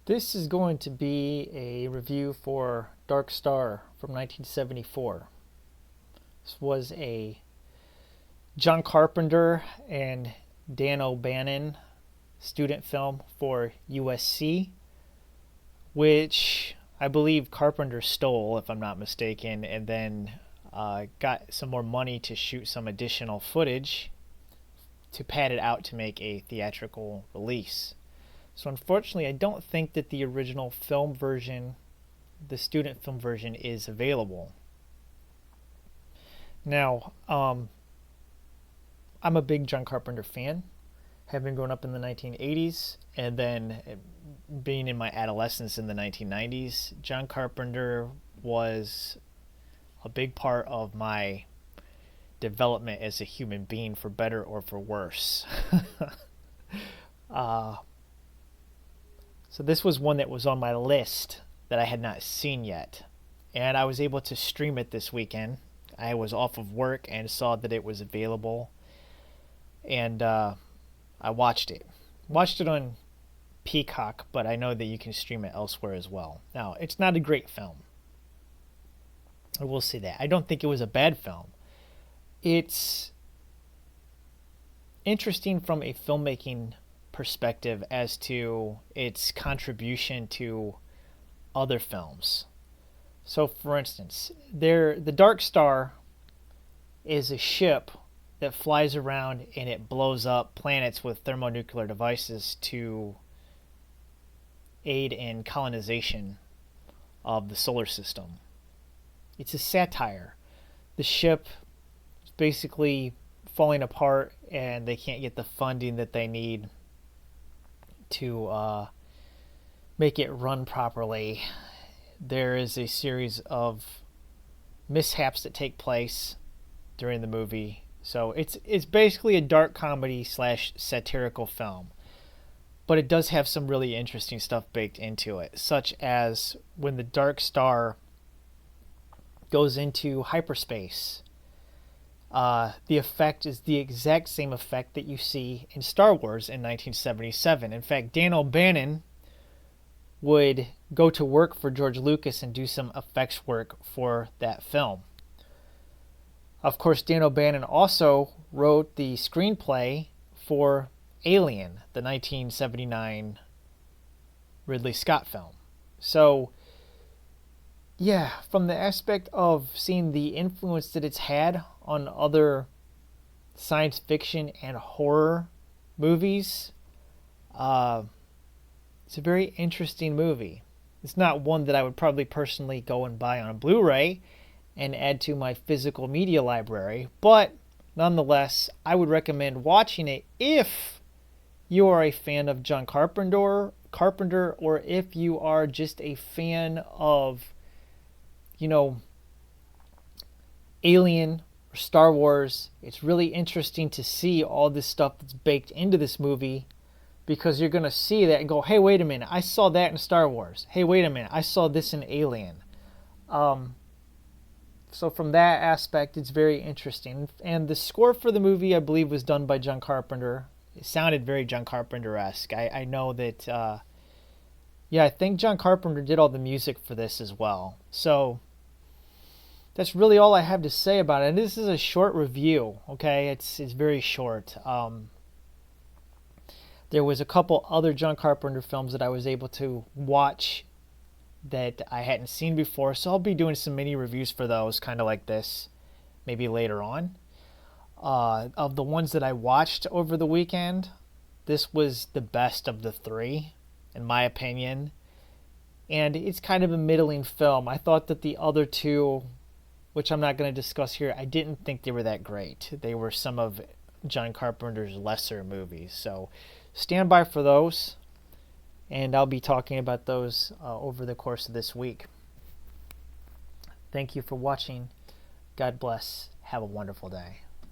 This is going to be a review for Dark Star from 1974. This was a John Carpenter and Dan O'Bannon student film for USC, which I believe Carpenter stole, if I'm not mistaken, and then got some more money to shoot some additional footage to pad it out to make a theatrical release. So unfortunately, I don't think that the original film version, the student film version, is available. Now, I'm a big John Carpenter fan, having grown up in the 1980s, and then being in my adolescence in the 1990s. John Carpenter was a big part of my development as a human being, for better or for worse. So this was one that was on my list that I had not seen yet, and I was able to stream it this weekend. I was off of work and saw that it was available, and I watched it. Watched it on Peacock, but I know that you can stream it elsewhere as well. Now, it's not a great film. I will say that. I don't think it was a bad film. It's interesting from a filmmaking perspective as to its contribution to other films. So, for instance, the Dark Star is a ship that flies around and it blows up planets with thermonuclear devices to aid in colonization of the solar system. It's a satire. The ship is basically falling apart and they can't get the funding that they need to make it run properly. There is a series of mishaps that take place during the movie. So it's basically a dark comedy / satirical film. But it does have some really interesting stuff baked into it, such as when the Dark Star goes into hyperspace. The effect is the exact same effect that you see in Star Wars in 1977. In fact, Dan O'Bannon would go to work for George Lucas and do some effects work for that film. Of course, Dan O'Bannon also wrote the screenplay for Alien, the 1979 Ridley Scott film. So, yeah, from the aspect of seeing the influence that it's had on other science fiction and horror movies, it's a very interesting movie. It's not one that I would probably personally go and buy on a Blu-ray and add to my physical media library, but nonetheless, I would recommend watching it if you are a fan of John Carpenter, or if you are just a fan of, Alien or Star Wars. It's really interesting to see all this stuff that's baked into this movie, because you're going to see that and go, hey, wait a minute, I saw that in Star Wars. Hey, wait a minute, I saw this in Alien. So from that aspect, it's very interesting. And the score for the movie, I believe, was done by John Carpenter. It sounded very John Carpenter-esque. I know that, I think John Carpenter did all the music for this as well. So that's really all I have to say about it. And this is a short review, okay? It's very short. There was a couple other John Carpenter films that I was able to watch that I hadn't seen before, so I'll be doing some mini reviews for those, kind of like this, maybe later on. Of the ones that I watched over the weekend, this was the best of the three, in my opinion. And it's kind of a middling film. I thought that the other two, which I'm not going to discuss here, I didn't think they were that great. They were some of John Carpenter's lesser movies. So stand by for those, and I'll be talking about those over the course of this week. Thank you for watching. God bless. Have a wonderful day.